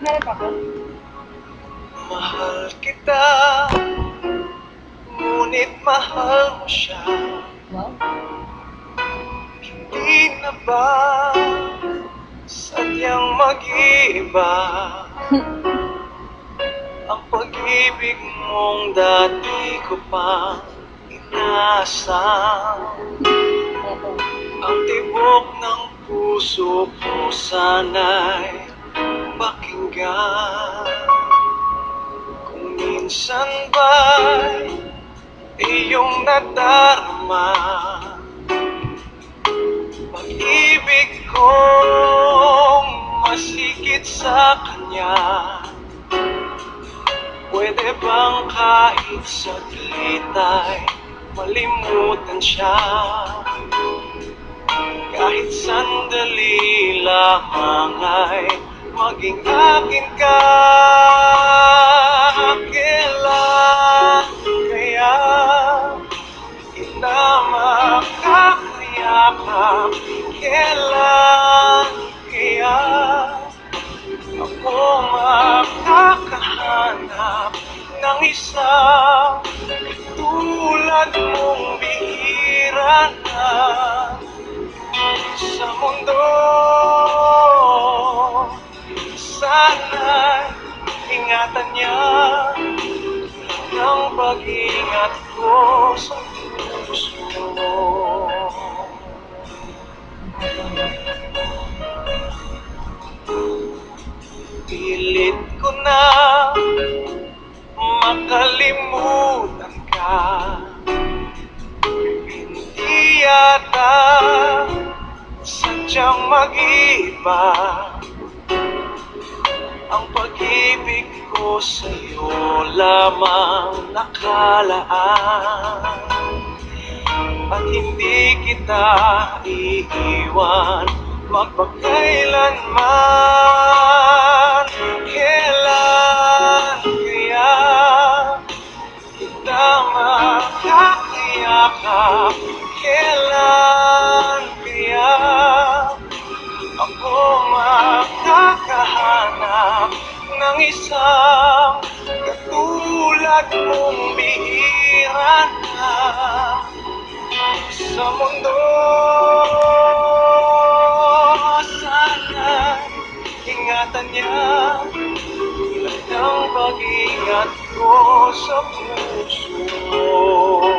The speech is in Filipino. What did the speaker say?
Meron pa ko? Mahal kita, ngunit mahal mo siya. Wow. Hindi na ba sadyang mag-iba ang pag-ibig mong dati ko pang inasam? Eto. Ang tibok ng puso ko sana'y pakinggan. Kung minsan ba'y iyong nadarama pag-ibig kong masigit sa kanya, pwede bang kahit saglit ay malimutan siya? Kahit sandali lamang ay maging akin ka. Kailan kaya kita makakayakap? Kailan kaya ako makakahanap ng isang katulad mong bihira na sa mundo? Sana'y ingatan niya ng pag-ingat ko sa puso mo. Pilit ko na makalimutan ka, hindi yata sadyang mag-iba ang pag-ibig ko sa'yo lamang nakalaan. At hindi kita iiwan magpakailanman. Kailan kaya kita makakayakap? Kailan kaya ako makakahanap ng isang katulad mong bihira na sa mundo? Sana ingatan niya tulad ng pag-ingat ko sa puso mo.